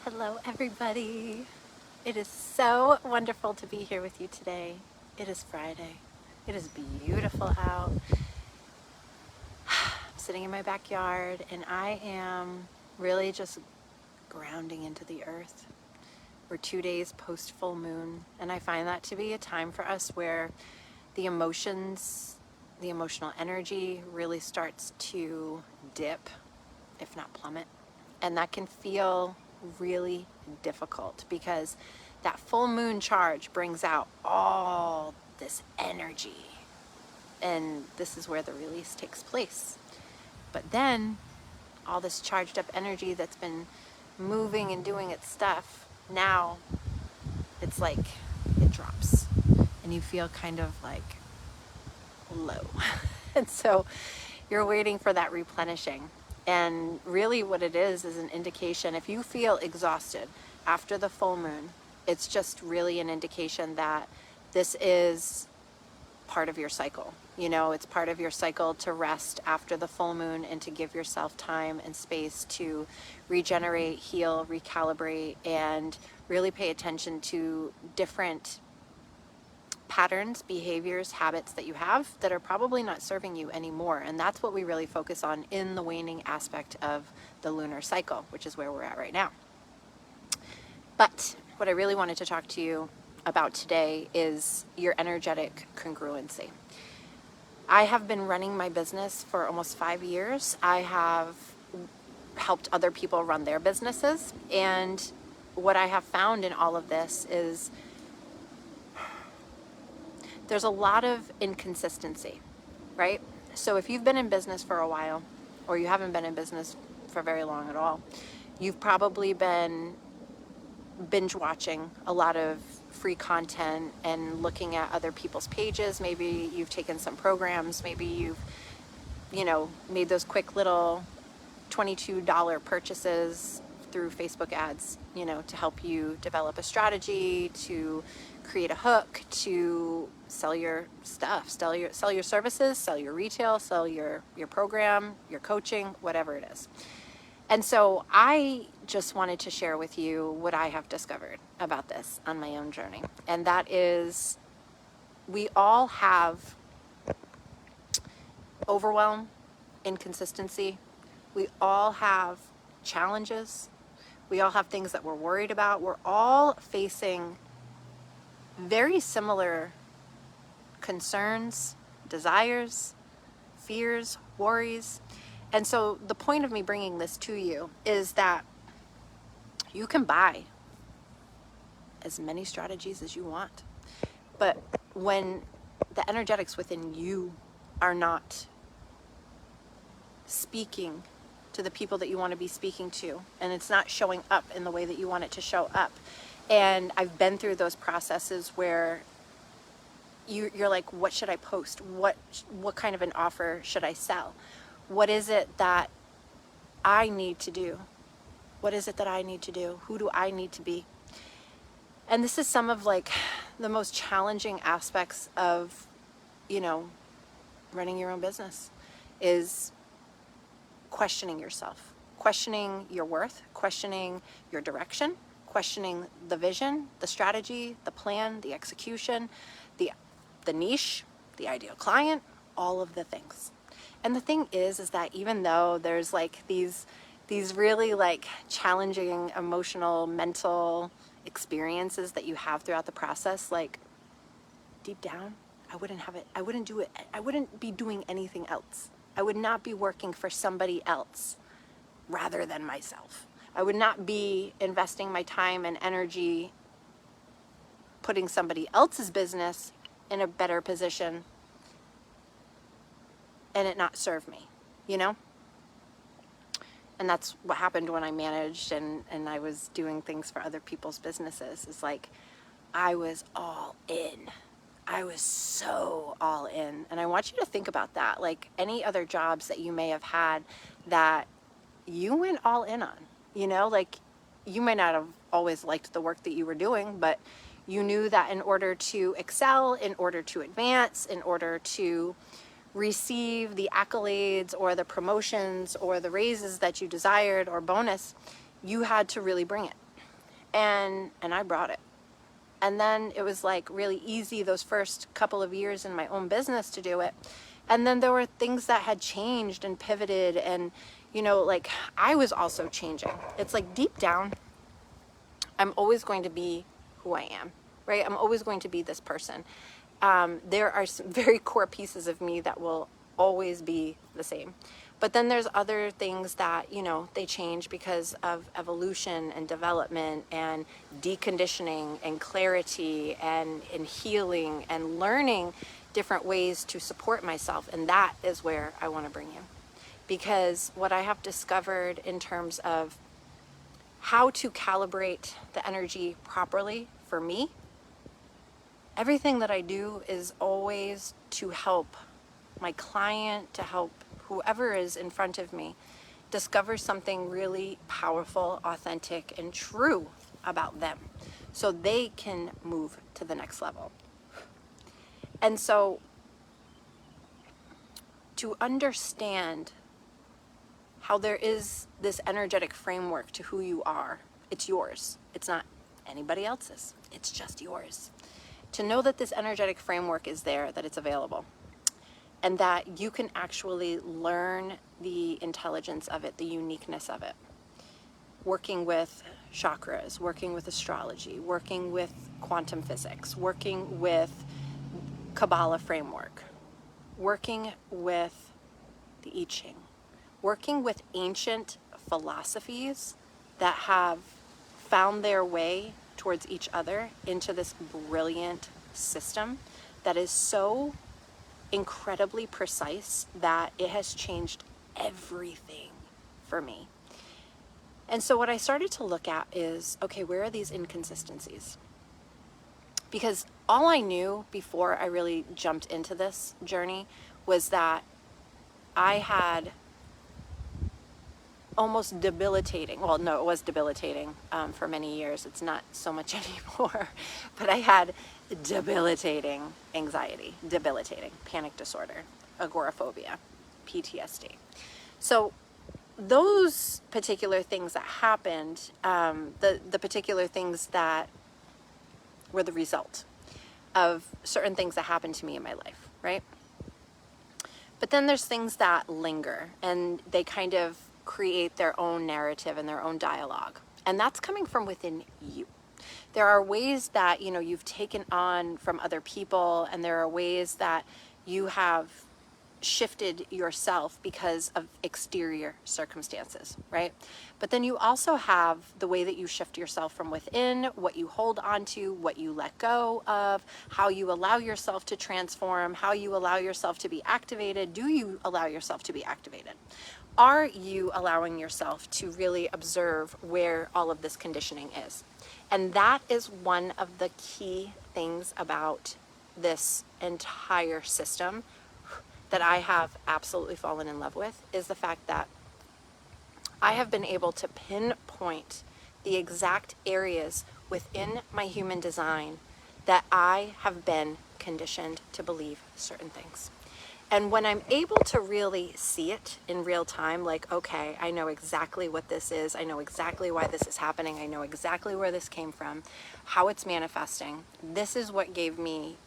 Hello, everybody. It is so wonderful to be here with you today. It is Friday. It is beautiful out. I'm sitting in my backyard and I am really just grounding into the earth. We're 2 days post full moon, and I find that to be a time for us where the emotions, the emotional energy really starts to dip, if not plummet. And that can feel really difficult because that full moon charge brings out all this energy. And this is where the release takes place. But then all this charged up energy that's been moving and doing its stuff, now it's like it drops and you feel kind of like low. And so you're waiting for that replenishing. And really what it is an indication. If you feel exhausted after the full moon, it's just really an indication that this is part of your cycle. You know, it's part of your cycle to rest after the full moon and to give yourself time and space to regenerate, heal, recalibrate, and really pay attention to different patterns, behaviors, habits that you have that are probably not serving you anymore. And that's what we really focus on in the waning aspect of the lunar cycle, which is where we're at right now. But what I really wanted to talk to you about today is your energetic congruency. I have been running my business for almost 5 years. I have helped other people run their businesses. And what I have found in all of this is there's a lot of inconsistency, right? So if you've been in business for a while, or you haven't been in business for very long at all, you've probably been binge watching a lot of free content and looking at other people's pages. Maybe you've taken some programs, maybe you've, made those quick little $22 purchases through Facebook ads, to help you develop a strategy, to create a hook, to sell your stuff, sell your services, sell your retail, sell your program, your coaching, whatever it is. And so I just wanted to share with you what I have discovered about this on my own journey. And that is, we all have overwhelm, inconsistency. We all have challenges. We all have things that we're worried about. We're all facing very similar concerns, desires, fears, worries. And so the point of me bringing this to you is that you can buy as many strategies as you want. But when the energetics within you are not speaking to the people that you want to be speaking to, and it's not showing up in the way that you want it to show up. And I've been through those processes where you're like, what should I post? What kind of an offer should I sell? What is it that I need to do? What is it that I need to do? Who do I need to be? And this is some of like the most challenging aspects of, running your own business, is questioning yourself, questioning your worth, questioning your direction, questioning the vision, the strategy, the plan, the execution, the niche, the ideal client, all of the things. And the thing is that even though there's like these really like challenging emotional, mental experiences that you have throughout the process, like deep down, I wouldn't do it. I wouldn't be doing anything else. I would not be working for somebody else rather than myself. I would not be investing my time and energy putting somebody else's business in a better position and it not serve me, And that's what happened when I managed and I was doing things for other people's businesses. It's like I was all in. I was so all in. And I want you to think about that. Like any other jobs that you may have had that you went all in on, like you may not have always liked the work that you were doing, but you knew that in order to excel, in order to advance, in order to receive the accolades or the promotions or the raises that you desired or bonus, you had to really bring it. And I brought it. And then it was like really easy those first couple of years in my own business to do it. And then there were things that had changed and pivoted, and like I was also changing. It's like deep down, I'm always going to be who I am, right? I'm always going to be this person. There are some very core pieces of me that will always be the same. But then there's other things that, they change because of evolution and development and deconditioning and clarity and healing and learning different ways to support myself. And that is where I want to bring you. Because what I have discovered in terms of how to calibrate the energy properly for me, everything that I do is always to help my client, to help whoever is in front of me discover something really powerful, authentic, and true about them so they can move to the next level. And so to understand how there is this energetic framework to who you are, it's yours. It's not anybody else's. It's just yours. To know that this energetic framework is there, that it's available, and that you can actually learn the intelligence of it, the uniqueness of it. Working with chakras, working with astrology, working with quantum physics, working with Kabbalah framework, working with the I Ching, working with ancient philosophies that have found their way towards each other into this brilliant system that is so incredibly precise that it has changed everything for me. And so what I started to look at is, okay, where are these inconsistencies? Because all I knew before I really jumped into this journey was that I had almost debilitating, well, no, it was debilitating for many years. It's not so much anymore, but I had debilitating anxiety, debilitating panic disorder, agoraphobia, PTSD. So those particular things that happened, the particular things that were the result of certain things that happened to me in my life, right? But then there's things that linger and they kind of create their own narrative and their own dialogue. And that's coming from within you. There are ways that, you've taken on from other people, and there are ways that you have shifted yourself because of exterior circumstances, right? But then you also have the way that you shift yourself from within, what you hold on to, what you let go of, how you allow yourself to transform, how you allow yourself to be activated. Do you allow yourself to be activated? Are you allowing yourself to really observe where all of this conditioning is? And that is one of the key things about this entire system that I have absolutely fallen in love with, is the fact that I have been able to pinpoint the exact areas within my human design that I have been conditioned to believe certain things. And when I'm able to really see it in real time, like, okay, I know exactly what this is. I know exactly why this is happening. I know exactly where this came from, how it's manifesting. This is what gave me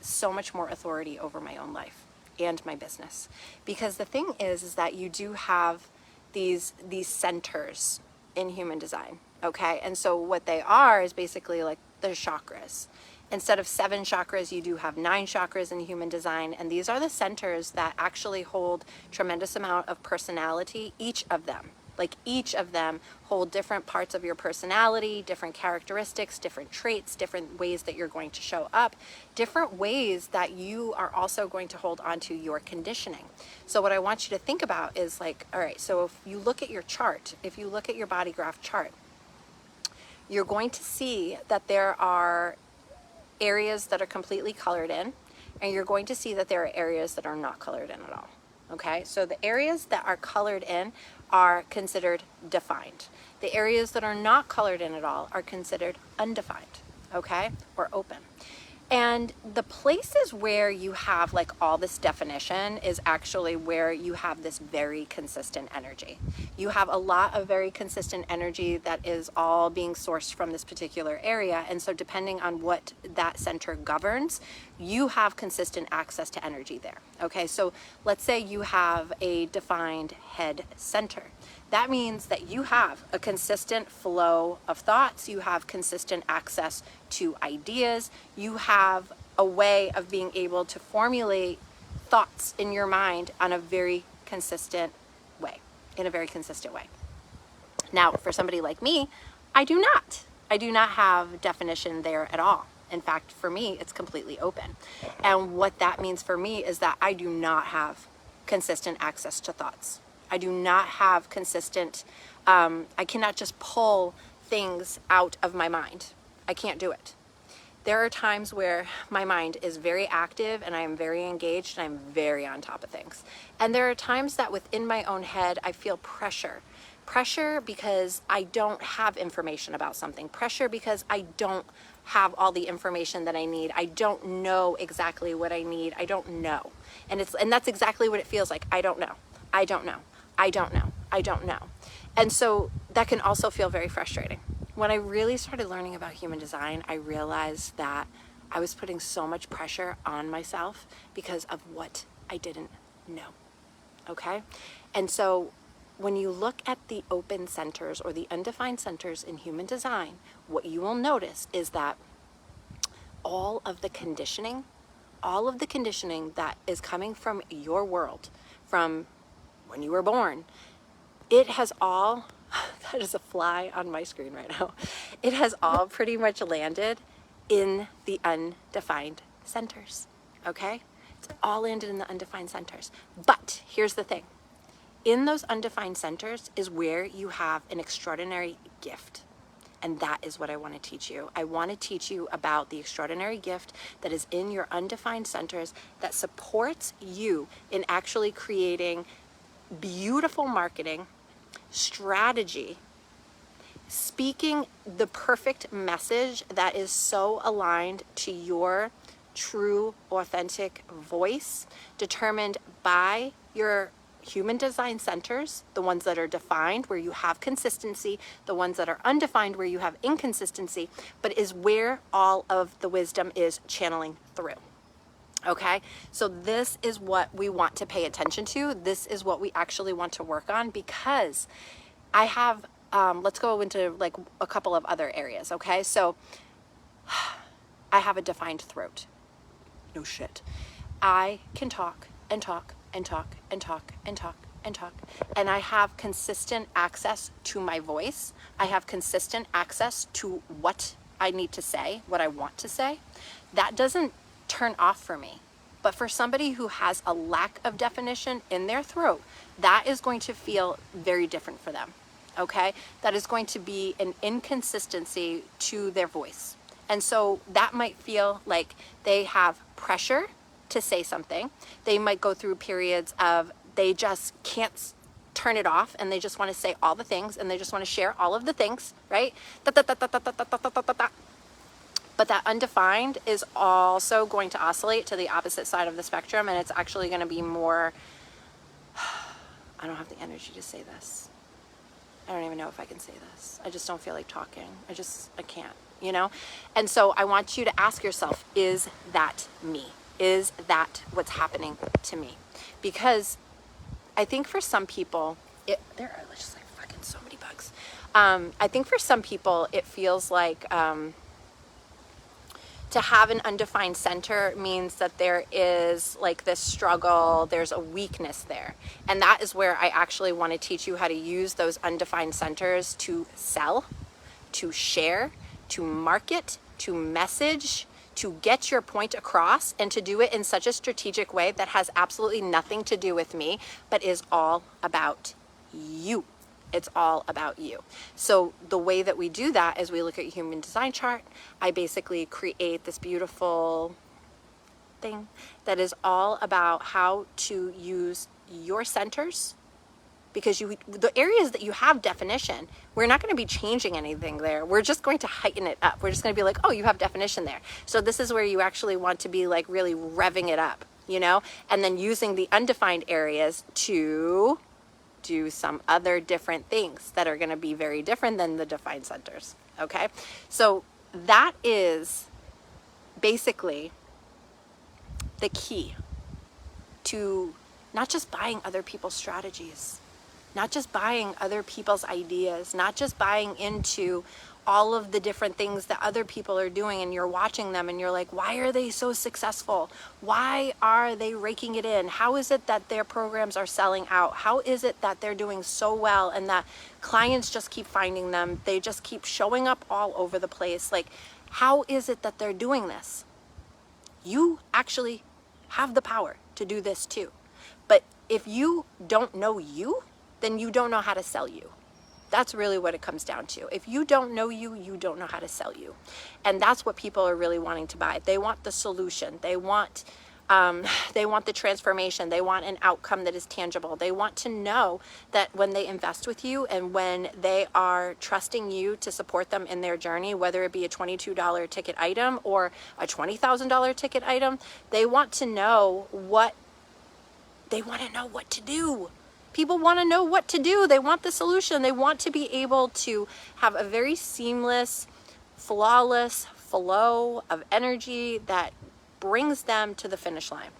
so much more authority over my own life and my business. Because the thing is that you do have these centers in human design, okay? And so what they are is basically like the chakras. Instead of 7 chakras, you do have 9 chakras in human design, and these are the centers that actually hold tremendous amount of personality, each of them. Like each of them hold different parts of your personality, different characteristics, different traits, different ways that you're going to show up, different ways that you are also going to hold on to your conditioning. So what I want you to think about is like, all right, so if you look at your chart, if you look at your body graph chart, you're going to see that there are areas that are completely colored in, and you're going to see that there are areas that are not colored in at all. Okay, so the areas that are colored in are considered defined. The areas that are not colored in at all are considered undefined, okay, or open. And the places where you have like all this definition is actually where you have this very consistent energy. You have a lot of very consistent energy that is all being sourced from this particular area. And so depending on what that center governs, you have consistent access to energy there. Okay, so let's say you have a defined head center. That means that you have a consistent flow of thoughts, you have consistent access to ideas, you have a way of being able to formulate thoughts in your mind on a very consistent way, in a very consistent way. Now, for somebody like me, I do not. I do not have definition there at all. In fact, for me, it's completely open. And what that means for me is that I do not have consistent access to thoughts. I do not have consistent, I cannot just pull things out of my mind. I can't do it. There are times where my mind is very active and I am very engaged and I'm very on top of things. And there are times that within my own head, I feel pressure. Pressure because I don't have information about something. Pressure because I don't have all the information that I need. I don't know exactly what I need. I don't know. And that's exactly what it feels like. I don't know. I don't know. I don't know. I don't know. And so that can also feel very frustrating. When I really started learning about human design, I realized that I was putting so much pressure on myself because of what I didn't know. Okay? And so when you look at the open centers or the undefined centers in human design, what you will notice is that all of the conditioning that is coming from your world, from when you were born, it has all, that is a fly on my screen right now, it has all pretty much landed in the undefined centers, okay? It's all landed in the undefined centers. But here's the thing. In those undefined centers is where you have an extraordinary gift. And that is what I want to teach you. I want to teach you about the extraordinary gift that is in your undefined centers that supports you in actually creating beautiful marketing, strategy, speaking the perfect message that is so aligned to your true, authentic voice, determined by your human design centers, the ones that are defined where you have consistency, the ones that are undefined where you have inconsistency, but is where all of the wisdom is channeling through. Okay, so this is what we want to pay attention to. This is what we actually want to work on, because I have, let's go into like a couple of other areas. Okay, so I have a defined throat. No shit. I can talk and talk and talk and talk and talk and talk. And I have consistent access to my voice. I have consistent access to what I need to say, what I want to say. That doesn't turn off for me. But for somebody who has a lack of definition in their throat, that is going to feel very different for them. Okay? That is going to be an inconsistency to their voice. And so that might feel like they have pressure to say something. They might go through periods of they just can't turn it off and they just want to say all the things and they just want to share all of the things, right? But that undefined is also going to oscillate to the opposite side of the spectrum, and it's actually going to be more, I don't have the energy to say this. I don't even know if I can say this. I just don't feel like talking. I can't, you know? And so I want you to ask yourself, is that me? Is that what's happening to me? Because I think for some people, there are just like fucking so many bugs. I think for some people, it feels like to have an undefined center means that there is like this struggle, there's a weakness there. And that is where I actually want to teach you how to use those undefined centers to sell, to share, to market, to message, to get your point across, and to do it in such a strategic way that has absolutely nothing to do with me, but is all about you. It's all about you. So the way that we do that is we look at human design chart. I basically create this beautiful thing that is all about how to use your centers because the areas that you have definition, we're not going to be changing anything there. We're just going to heighten it up. We're just going to be like, oh, you have definition there. So this is where you actually want to be like really revving it up, you know, and then using the undefined areas to do some other different things that are going to be very different than the defined centers. Okay. So that is basically the key to not just buying other people's strategies, not just buying other people's ideas, not just buying into all of the different things that other people are doing, and you're watching them and you're like, why are they so successful? Why are they raking it in? How is it that their programs are selling out? How is it that they're doing so well and that clients just keep finding them? They just keep showing up all over the place. Like, how is it that they're doing this? You actually have the power to do this too. But if you don't know you, then you don't know how to sell you. That's really what it comes down to. If you don't know you, you don't know how to sell you. And that's what people are really wanting to buy. They want the solution. They want the transformation. They want an outcome that is tangible. They want to know that when they invest with you and when they are trusting you to support them in their journey, whether it be a $22 ticket item or a $20,000 ticket item, they want to know what to do. People want to know what to do. They want the solution. They want to be able to have a very seamless, flawless flow of energy that brings them to the finish line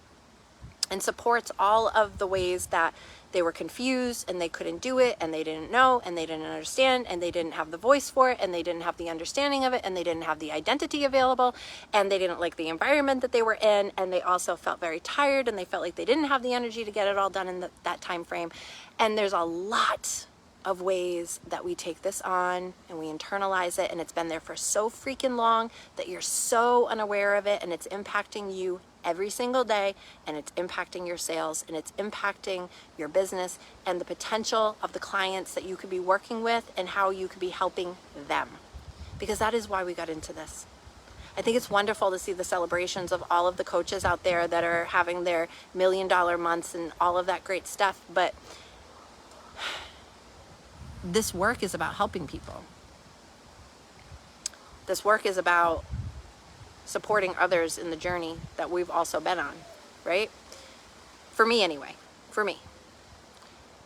and supports all of the ways that they were confused and they couldn't do it and they didn't know and they didn't understand and they didn't have the voice for it and they didn't have the understanding of it and they didn't have the identity available and they didn't like the environment that they were in, and they also felt very tired and they felt like they didn't have the energy to get it all done in that time frame. And there's a lot of ways that we take this on and we internalize it, and it's been there for so freaking long that you're so unaware of it, and it's impacting you every single day, and it's impacting your sales, and it's impacting your business and the potential of the clients that you could be working with and how you could be helping them. Because that is why we got into this. I think it's wonderful to see the celebrations of all of the coaches out there that are having their $1 million months and all of that great stuff, but this work is about helping people. This work is about supporting others in the journey that we've also been on, right? For me anyway, for me.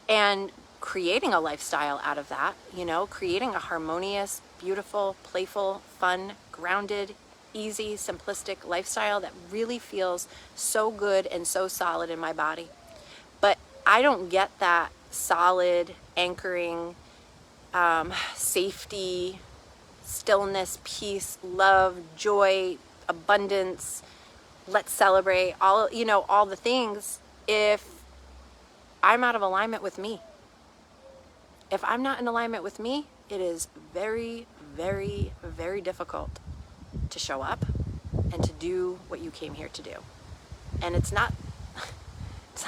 And creating a lifestyle out of that, you know, creating a harmonious, beautiful, playful, fun, grounded, easy, simplistic lifestyle that really feels so good and so solid in my body. But I don't get that solid, anchoring, safety, stillness, peace, love, joy, abundance, let's celebrate, all the things, if I'm out of alignment with me. If I'm not in alignment with me, it is very, very, very difficult to show up and to do what you came here to do. And it's not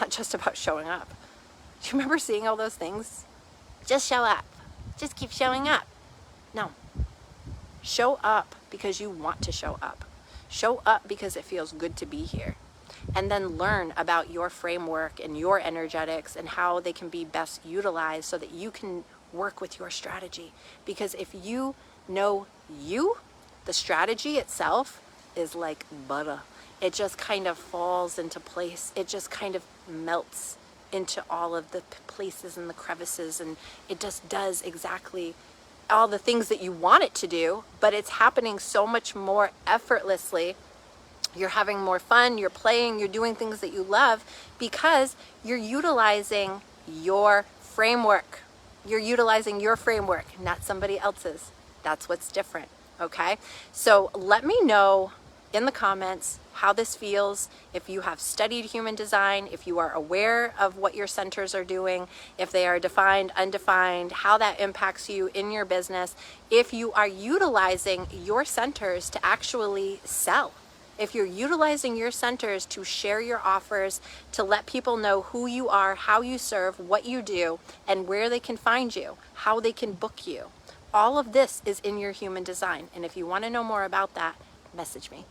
just about showing up. Do you remember seeing all those things? Just show up. Just keep showing up. No. Show up because you want to show up. Show up because it feels good to be here. And then learn about your framework and your energetics and how they can be best utilized so that you can work with your strategy. Because if you know you, the strategy itself is like butter. It just kind of falls into place. It just kind of melts into all of the places and the crevices, and it just does exactly all the things that you want it to do, but it's happening so much more effortlessly. You're having more fun, you're playing, you're doing things that you love because you're utilizing your framework. You're utilizing your framework, not somebody else's. That's what's different, okay? So let me know in the comments how this feels, if you have studied human design, if you are aware of what your centers are doing, if they are defined, undefined, how that impacts you in your business, if you are utilizing your centers to actually sell, if you're utilizing your centers to share your offers, to let people know who you are, how you serve, what you do, and where they can find you, how they can book you. All of this is in your human design. And if you want to know more about that, message me.